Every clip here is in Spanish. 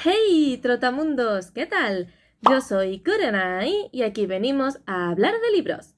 Hey, trotamundos, ¿qué tal? Yo soy Kurenai y aquí venimos a hablar de libros.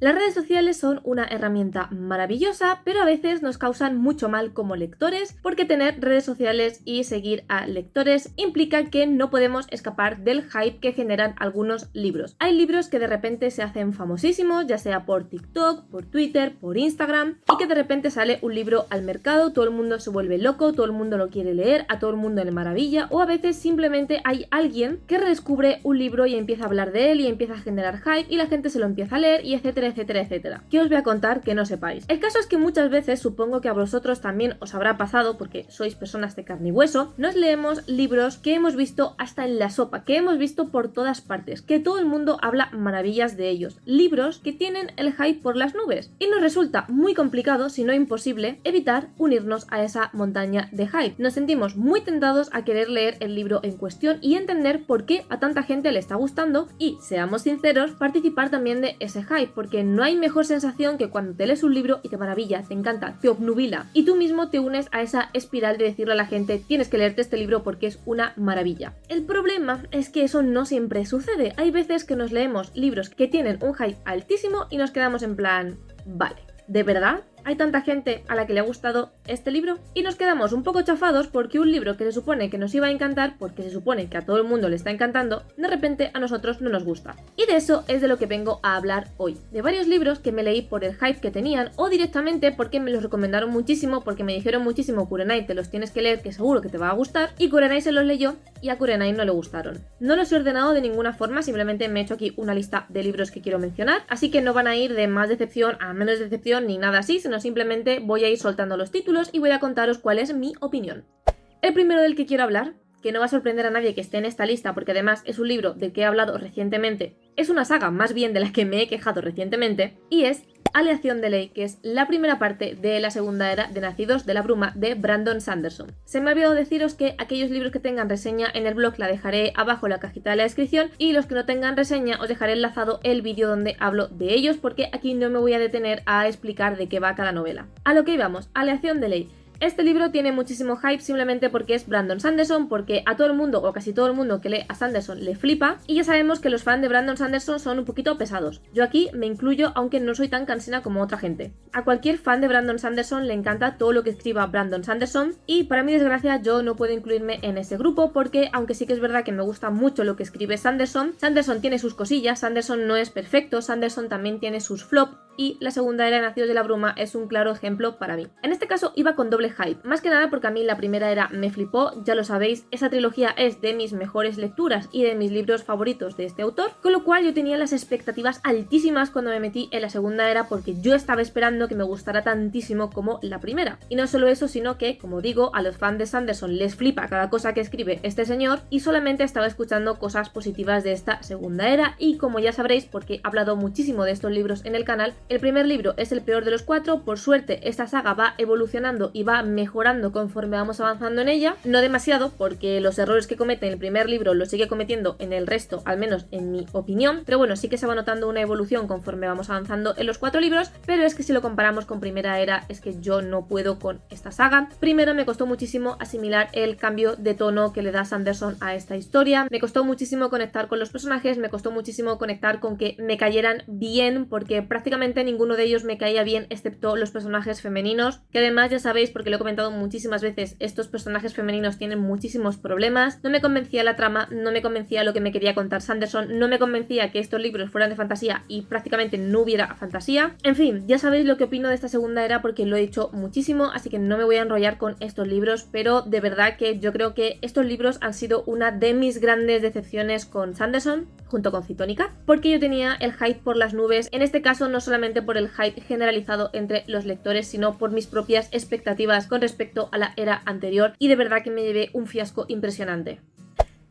Las redes sociales son una herramienta maravillosa, pero a veces nos causan mucho mal como lectores, porque tener redes sociales y seguir a lectores implica que no podemos escapar del hype que generan algunos libros. Hay libros que de repente se hacen famosísimos, ya sea por TikTok, por Twitter, por Instagram, y que de repente sale un libro al mercado, todo el mundo se vuelve loco, todo el mundo lo quiere leer, a todo el mundo le maravilla, o a veces simplemente hay alguien que redescubre un libro y empieza a hablar de él y empieza a generar hype y la gente se lo empieza a leer y etcétera, etcétera. ¿Qué os voy a contar que no sepáis? El caso es que muchas veces, supongo que a vosotros también os habrá pasado, porque sois personas de carne y hueso, nos leemos libros que hemos visto hasta en la sopa, que hemos visto por todas partes, que todo el mundo habla maravillas de ellos, libros que tienen el hype por las nubes, y nos resulta muy complicado, si no imposible, evitar unirnos a esa montaña de hype. Nos sentimos muy tentados a querer leer el libro en cuestión y entender por qué a tanta gente le está gustando y, seamos sinceros, participar también de ese hype, porque no hay mejor sensación que cuando te lees un libro y te maravilla, te encanta, te obnubila y tú mismo te unes a esa espiral de decirle a la gente tienes que leerte este libro porque es una maravilla. El problema es que eso no siempre sucede. Hay veces que nos leemos libros que tienen un hype altísimo y nos quedamos en plan, vale, ¿de verdad? ¿Hay tanta gente a la que le ha gustado este libro? Y nos quedamos un poco chafados porque un libro que se supone que nos iba a encantar, porque se supone que a todo el mundo le está encantando, de repente a nosotros no nos gusta. Y de eso es de lo que vengo a hablar hoy. De varios libros que me leí por el hype que tenían o directamente porque me los recomendaron muchísimo, porque me dijeron muchísimo Kurenai, te los tienes que leer que seguro que te va a gustar, y Kurenai se los leyó y a Kurenai no le gustaron. No los he ordenado de ninguna forma, simplemente me he hecho aquí una lista de libros que quiero mencionar, así que no van a ir de más decepción a menos decepción ni nada así, sino simplemente voy a ir soltando los títulos y voy a contaros cuál es mi opinión. El primero del que quiero hablar, que no va a sorprender a nadie que esté en esta lista porque además es un libro del que he hablado recientemente, es una saga más bien de la que me he quejado recientemente, y es Aleación de Ley, que es la primera parte de la segunda era de Nacidos de la Bruma de Brandon Sanderson. Se me ha olvidado deciros que aquellos libros que tengan reseña en el blog la dejaré abajo en la cajita de la descripción, y los que no tengan reseña os dejaré enlazado el vídeo donde hablo de ellos, porque aquí no me voy a detener a explicar de qué va cada novela. A lo que íbamos, Aleación de Ley. Este libro tiene muchísimo hype simplemente porque es Brandon Sanderson, porque a todo el mundo, o casi todo el mundo que lee a Sanderson le flipa, y ya sabemos que los fans de Brandon Sanderson son un poquito pesados. Yo aquí me incluyo, aunque no soy tan cansina como otra gente. A cualquier fan de Brandon Sanderson le encanta todo lo que escriba Brandon Sanderson, y para mi desgracia yo no puedo incluirme en ese grupo porque, aunque sí que es verdad que me gusta mucho lo que escribe Sanderson, Sanderson tiene sus cosillas, Sanderson no es perfecto, Sanderson también tiene sus flops, y la segunda era de Nacidos de la Bruma es un claro ejemplo para mí. En este caso iba con doble hype, más que nada porque a mí la primera era me flipó, ya lo sabéis, esa trilogía es de mis mejores lecturas y de mis libros favoritos de este autor, con lo cual yo tenía las expectativas altísimas cuando me metí en la segunda era porque yo estaba esperando que me gustara tantísimo como la primera. Y no solo eso, sino que, como digo, a los fans de Sanderson les flipa cada cosa que escribe este señor y solamente estaba escuchando cosas positivas de esta segunda era, y como ya sabréis, porque he hablado muchísimo de estos libros en el canal, el primer libro es el peor de los cuatro. Por suerte esta saga va evolucionando y va mejorando conforme vamos avanzando en ella, no demasiado porque los errores que comete en el primer libro los sigue cometiendo en el resto, al menos en mi opinión, pero bueno, sí que se va notando una evolución conforme vamos avanzando en los cuatro libros, pero es que si lo comparamos con primera era es que yo no puedo con esta saga. Primero me costó muchísimo asimilar el cambio de tono que le da Sanderson a esta historia, me costó muchísimo conectar con los personajes, me costó muchísimo conectar con que me cayeran bien, porque prácticamente ninguno de ellos me caía bien excepto los personajes femeninos, que además ya sabéis, porque lo he comentado muchísimas veces, estos personajes femeninos tienen muchísimos problemas. No me convencía la trama, no me convencía lo que me quería contar Sanderson, no me convencía que estos libros fueran de fantasía y prácticamente no hubiera fantasía. En fin, ya sabéis lo que opino de esta segunda era porque lo he dicho muchísimo, así que no me voy a enrollar con estos libros, pero de verdad que yo creo que estos libros han sido una de mis grandes decepciones con Sanderson, junto con Citónica, porque yo tenía el hype por las nubes, en este caso no solamente por el hype generalizado entre los lectores, sino por mis propias expectativas con respecto a la era anterior, y de verdad que me llevé un fiasco impresionante.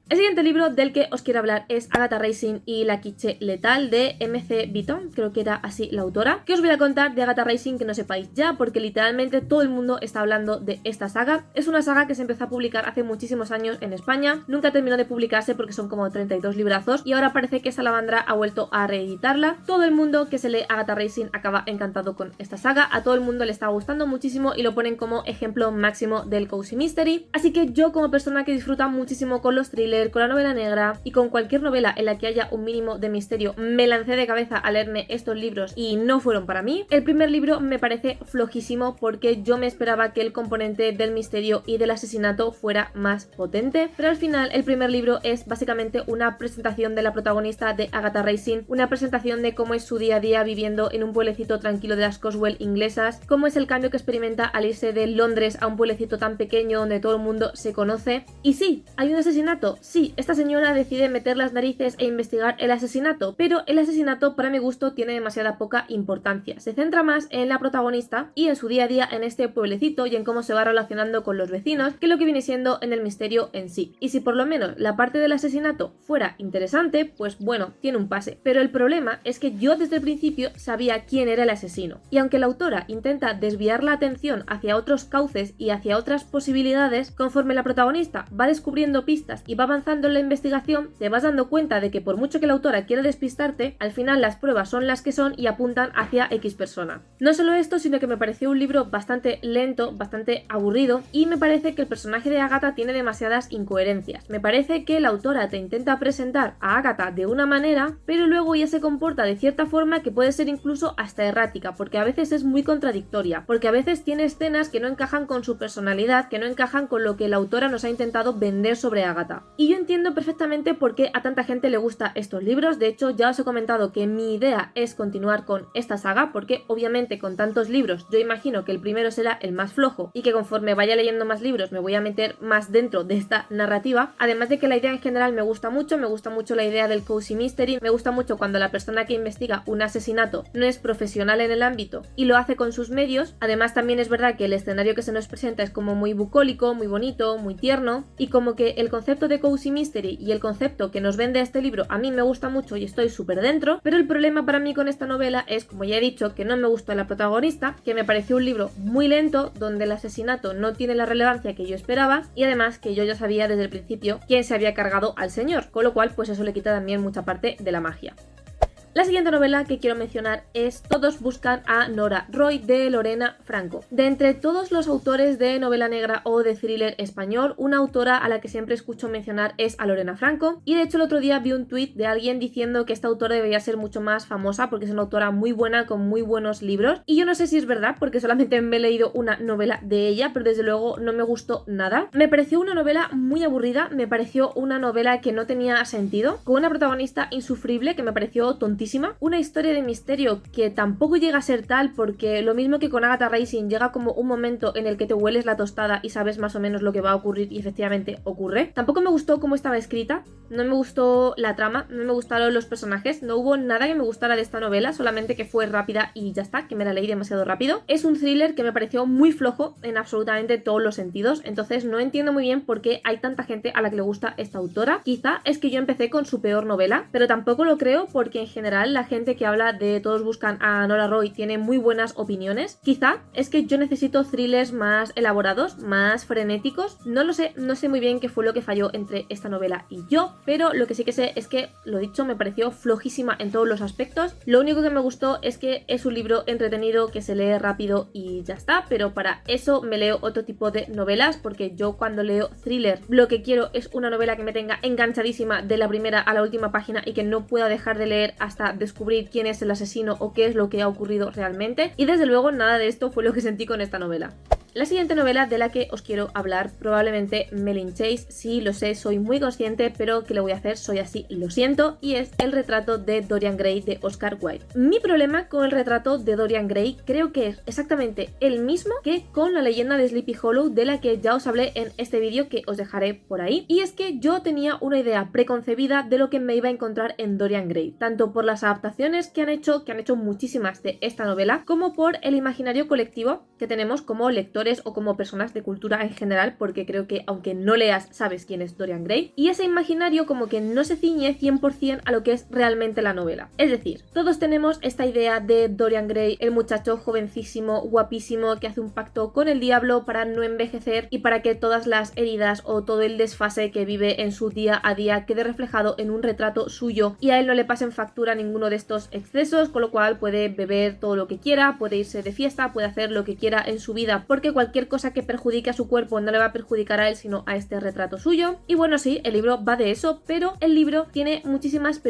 El siguiente libro del que os quiero hablar es Agatha Racing y la quiche letal de MC Beaton, creo que era así la autora. ¿Qué os voy a contar de Agatha Racing que no sepáis ya? Porque literalmente todo el mundo está hablando de esta saga. Es una saga que se empezó a publicar hace muchísimos años en España, nunca terminó de publicarse porque son como 32 librazos y ahora parece que Salamandra ha vuelto a reeditarla. Todo el mundo que se lee Agatha Racing acaba encantado con esta saga, a todo el mundo le está gustando muchísimo y lo ponen como ejemplo máximo del cozy mystery. Así que yo, como persona que disfruta muchísimo con los thrillers, con la novela negra y con cualquier novela en la que haya un mínimo de misterio, me lancé de cabeza a leerme estos libros y no fueron para mí. El primer libro me parece flojísimo porque yo me esperaba que el componente del misterio y del asesinato fuera más potente, pero al final el primer libro es básicamente una presentación de la protagonista de Agatha Racing, una presentación de cómo es su día a día viviendo en un pueblecito tranquilo de las Cotswold inglesas, cómo es el cambio que experimenta al irse de Londres a un pueblecito tan pequeño donde todo el mundo se conoce. Y sí, hay un asesinato. Sí, esta señora decide meter las narices e investigar el asesinato, pero el asesinato para mi gusto tiene demasiada poca importancia. Se centra más en la protagonista y en su día a día en este pueblecito y en cómo se va relacionando con los vecinos que lo que viene siendo en el misterio en sí. Y si por lo menos la parte del asesinato fuera interesante, pues bueno, tiene un pase. Pero el problema es que yo desde el principio sabía quién era el asesino. Y aunque la autora intenta desviar la atención hacia otros cauces y hacia otras posibilidades, conforme la protagonista va descubriendo pistas y va avanzando en la investigación, te vas dando cuenta de que por mucho que la autora quiera despistarte, al final las pruebas son las que son y apuntan hacia X persona. No solo esto, sino que me pareció un libro bastante lento, bastante aburrido, y me parece que el personaje de Agatha tiene demasiadas incoherencias. Me parece que la autora te intenta presentar a Agatha de una manera, pero luego ella se comporta de cierta forma que puede ser incluso hasta errática, porque a veces es muy contradictoria, porque a veces tiene escenas que no encajan con su personalidad, que no encajan con lo que la autora nos ha intentado vender sobre Agatha. Y yo entiendo perfectamente por qué a tanta gente le gusta estos libros. De hecho, ya os he comentado que mi idea es continuar con esta saga, porque obviamente con tantos libros yo imagino que el primero será el más flojo y que conforme vaya leyendo más libros me voy a meter más dentro de esta narrativa. Además de que la idea en general me gusta mucho la idea del cozy mystery, me gusta mucho cuando la persona que investiga un asesinato no es profesional en el ámbito y lo hace con sus medios. Además también es verdad que el escenario que se nos presenta es como muy bucólico, muy bonito, muy tierno, y como que el concepto de cozy mystery y el concepto que nos vende este libro a mí me gusta mucho y estoy súper dentro, pero el problema para mí con esta novela es, como ya he dicho, que no me gustó la protagonista, que me pareció un libro muy lento donde el asesinato no tiene la relevancia que yo esperaba y además que yo ya sabía desde el principio quién se había cargado al señor, con lo cual pues eso le quita también mucha parte de la magia. La siguiente novela que quiero mencionar es Todos buscan a Nora Roy, de Lorena Franco. De entre todos los autores de novela negra o de thriller español, una autora a la que siempre escucho mencionar es a Lorena Franco, y de hecho el otro día vi un tuit de alguien diciendo que esta autora debería ser mucho más famosa porque es una autora muy buena con muy buenos libros, y yo no sé si es verdad porque solamente me he leído una novela de ella, pero desde luego no me gustó nada. Me pareció una novela muy aburrida, me pareció una novela que no tenía sentido, con una protagonista insufrible que me pareció tontísima, una historia de misterio que tampoco llega a ser tal, porque lo mismo que con Agatha Racing llega como un momento en el que te hueles la tostada y sabes más o menos lo que va a ocurrir y efectivamente ocurre. Tampoco me gustó cómo estaba escrita, no me gustó la trama, no me gustaron los personajes, no hubo nada que me gustara de esta novela, solamente que fue rápida y ya está, que me la leí demasiado rápido. Es un thriller que me pareció muy flojo en absolutamente todos los sentidos, entonces no entiendo muy bien por qué hay tanta gente a la que le gusta esta autora. Quizá es que yo empecé con su peor novela, pero tampoco lo creo porque en general la gente que habla de Todos buscan a Nora Roy tiene muy buenas opiniones. Quizá es que yo necesito thrillers más elaborados, más frenéticos. No lo sé, no sé muy bien qué fue lo que falló entre esta novela y yo, pero lo que sí que sé es que, lo dicho, me pareció flojísima en todos los aspectos. Lo único que me gustó es que es un libro entretenido que se lee rápido y ya está, pero para eso me leo otro tipo de novelas, porque yo cuando leo thriller lo que quiero es una novela que me tenga enganchadísima de la primera a la última página y que no pueda dejar de leer hasta descubrir quién es el asesino o qué es lo que ha ocurrido realmente, y desde luego nada de esto fue lo que sentí con esta novela. La siguiente novela de la que os quiero hablar probablemente me linchéis, sí, lo sé, soy muy consciente, pero ¿qué le voy a hacer? Soy así, lo siento, y es El retrato de Dorian Gray de Oscar Wilde. Mi problema con El retrato de Dorian Gray creo que es exactamente el mismo que con La leyenda de Sleepy Hollow, de la que ya os hablé en este vídeo que os dejaré por ahí, y es que yo tenía una idea preconcebida de lo que me iba a encontrar en Dorian Gray, tanto por las adaptaciones que han hecho muchísimas de esta novela, como por el imaginario colectivo que tenemos como lectores lectores o como personas de cultura en general, porque creo que aunque no leas, sabes quién es Dorian Gray. Y ese imaginario como que no se ciñe 100% a lo que es realmente la novela. Es decir, todos tenemos esta idea de Dorian Gray, el muchacho jovencísimo, guapísimo, que hace un pacto con el diablo para no envejecer y para que todas las heridas o todo el desfase que vive en su día a día quede reflejado en un retrato suyo y a él no le pasen factura ninguno de estos excesos, con lo cual puede beber todo lo que quiera, puede irse de fiesta, puede hacer lo que quiera en su vida, porque cualquier cosa que perjudique a su cuerpo no le va a perjudicar a él, sino a este retrato suyo. Y bueno, sí, el libro va de eso, pero el libro tiene muchísimas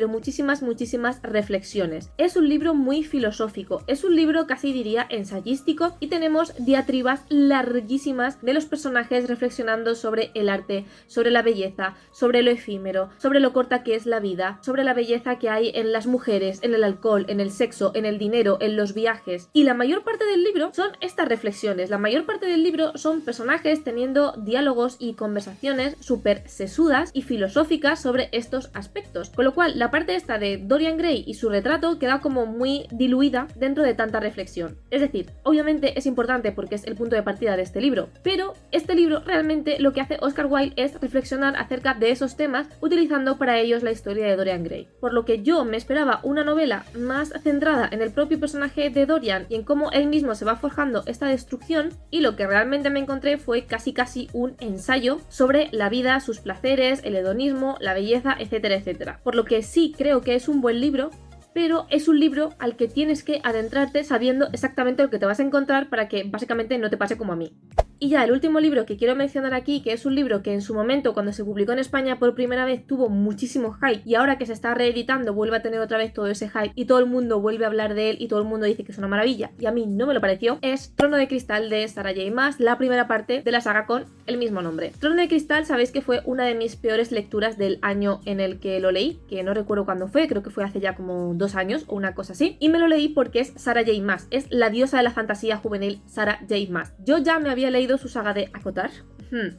reflexiones. Es un libro muy filosófico, es un libro casi diría ensayístico y tenemos diatribas larguísimas de los personajes reflexionando sobre el arte, sobre la belleza, sobre lo efímero, sobre lo corta que es la vida, sobre la belleza que hay en las mujeres, en el alcohol, en el sexo, en el dinero, en los viajes. Y la mayor parte del libro son estas reflexiones, la mayor parte del libro son personajes teniendo diálogos y conversaciones súper sesudas y filosóficas sobre estos aspectos, con lo cual la parte esta de Dorian Gray y su retrato queda como muy diluida dentro de tanta reflexión. Es decir, obviamente es importante porque es el punto de partida de este libro, pero este libro realmente lo que hace Oscar Wilde es reflexionar acerca de esos temas utilizando para ellos la historia de Dorian Gray, por lo que yo me esperaba una novela más centrada en el propio personaje de Dorian y en cómo él mismo se va forjando esta destrucción, y lo que realmente me encontré fue casi un ensayo sobre la vida, sus placeres, el hedonismo, la belleza, etcétera, etcétera. Por lo que sí creo que es un buen libro, pero es un libro al que tienes que adentrarte sabiendo exactamente lo que te vas a encontrar para que básicamente no te pase como a mí. Y ya el último libro que quiero mencionar aquí, que es un libro que en su momento cuando se publicó en España por primera vez tuvo muchísimo hype y ahora que se está reeditando vuelve a tener otra vez todo ese hype y todo el mundo vuelve a hablar de él y todo el mundo dice que es una maravilla y a mí no me lo pareció, es Trono de Cristal de Sarah J. Maas, la primera parte de la saga con el mismo nombre. Trono de Cristal sabéis que fue una de mis peores lecturas del año en el que lo leí, que no recuerdo cuándo fue, creo que fue hace ya como 2 años o una cosa así, y me lo leí porque es Sarah J. Maas, es la diosa de la fantasía juvenil Sarah J. Maas. Yo ya me había leído su saga de Acotar,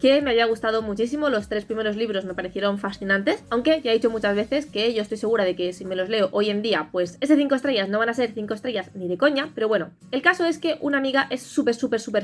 que me había gustado muchísimo, los 3 primeros libros me parecieron fascinantes, aunque ya he dicho muchas veces que yo estoy segura de que si me los leo hoy en día, pues ese 5 estrellas no van a ser 5 estrellas ni de coña, pero bueno, el caso es que una amiga es súper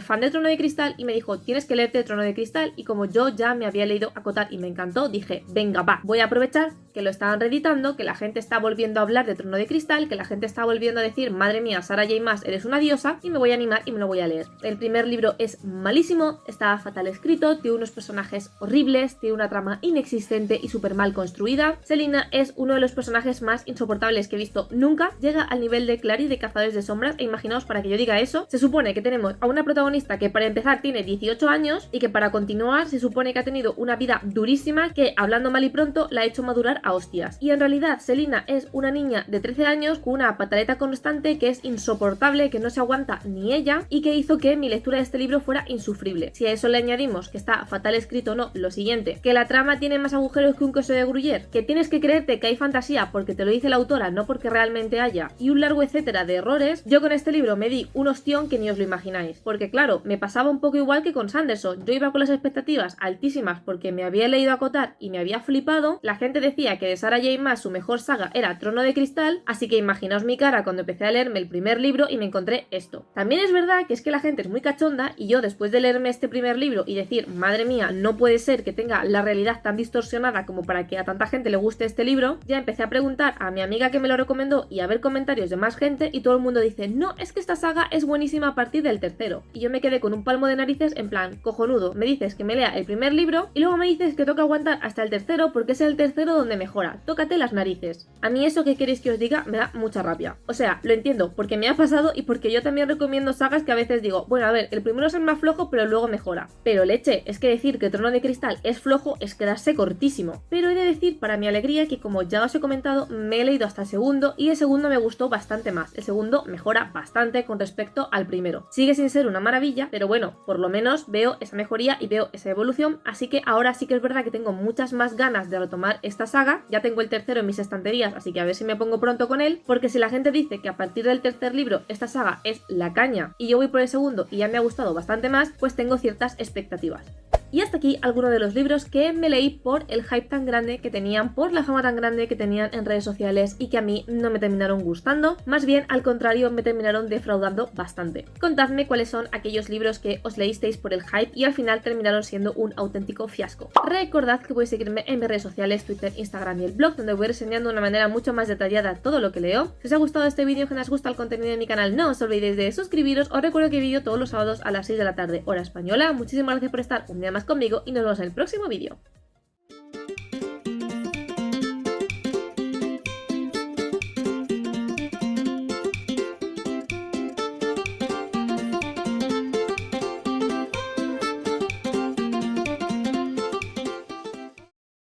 fan de Trono de Cristal y me dijo, tienes que leerte Trono de Cristal, y como yo ya me había leído Acotar y me encantó, dije, venga va, voy a aprovechar que lo estaban reeditando, que la gente está volviendo a hablar de Trono de Cristal, que la gente está volviendo a decir, madre mía, Sarah J. Maas, eres una diosa, y me voy a animar y me lo voy a leer. El primer libro es malísimo, está fatal escrito, tiene unos personajes horribles, tiene una trama inexistente y súper mal construida. Selina es uno de los personajes más insoportables que he visto nunca, llega al nivel de Clary de Cazadores de Sombras, e imaginaos para que yo diga eso, se supone que tenemos a una protagonista que para empezar tiene 18 años y que para continuar se supone que ha tenido una vida durísima que, hablando mal y pronto, la ha hecho madurar a hostias. Y en realidad Selina es una niña de 13 años con una pataleta constante que es insoportable, que no se aguanta ni ella y que hizo que mi lectura de este libro fuera insufrible. Si a eso le añadimos que está fatal escrito o no, lo siguiente, que la trama tiene más agujeros que un queso de Gruyère, que tienes que creerte que hay fantasía porque te lo dice la autora, no porque realmente haya, y un largo etcétera de errores, yo con este libro me di un ostión que ni os lo imagináis, porque claro, me pasaba un poco igual que con Sanderson, yo iba con las expectativas altísimas porque me había leído Acotar y me había flipado, la gente decía que de Sarah J. Maas su mejor saga era Trono de Cristal, así que imaginaos mi cara cuando empecé a leerme el primer libro y me encontré esto. También es verdad que es que la gente es muy cachonda y yo después de leerme este primer libro y decir, madre mía, no puede ser que tenga la realidad tan distorsionada como para que a tanta gente le guste este libro, ya empecé a preguntar a mi amiga que me lo recomendó y a ver comentarios de más gente y todo el mundo dice, no, es que esta saga es buenísima a partir del tercero. Y yo me quedé con un palmo de narices en plan, cojonudo, me dices que me lea el primer libro y luego me dices que toca aguantar hasta el tercero porque es el tercero donde mejora, tócate las narices. A mí eso que queréis que os diga me da mucha rabia. O sea, lo entiendo, porque me ha pasado y porque yo también recomiendo sagas que a veces digo, bueno, a ver, el primero es el más flojo pero luego mejora. Pero leche, es que decir que Trono de Cristal es flojo es quedarse cortísimo. Pero he de decir, para mi alegría, que como ya os he comentado, me he leído hasta el segundo y el segundo me gustó bastante más. El segundo mejora bastante con respecto al primero. Sigue sin ser una maravilla, pero bueno, por lo menos veo esa mejoría y veo esa evolución, así que ahora sí que es verdad que tengo muchas más ganas de retomar esta saga. Ya tengo el tercero en mis estanterías, así que a ver si me pongo pronto con él, porque si la gente dice que a partir del tercer libro esta saga es la caña y yo voy por el segundo y ya me ha gustado bastante más, pues tengo ciertas expectativas. Y hasta aquí algunos de los libros que me leí por el hype tan grande que tenían, por la fama tan grande que tenían en redes sociales y que a mí no me terminaron gustando, más bien al contrario me terminaron defraudando bastante. Contadme cuáles son aquellos libros que os leísteis por el hype y al final terminaron siendo un auténtico fiasco. Recordad que podéis seguirme en mis redes sociales, Twitter, Instagram y el blog, donde voy reseñando de una manera mucho más detallada todo lo que leo. Si os ha gustado este vídeo, que os gusta el contenido de mi canal, no os olvidéis de suscribiros. Os recuerdo que vídeo todos los sábados a las 6 de la tarde, hora española. Muchísimas gracias por estar un día más conmigo y nos vemos en el próximo vídeo.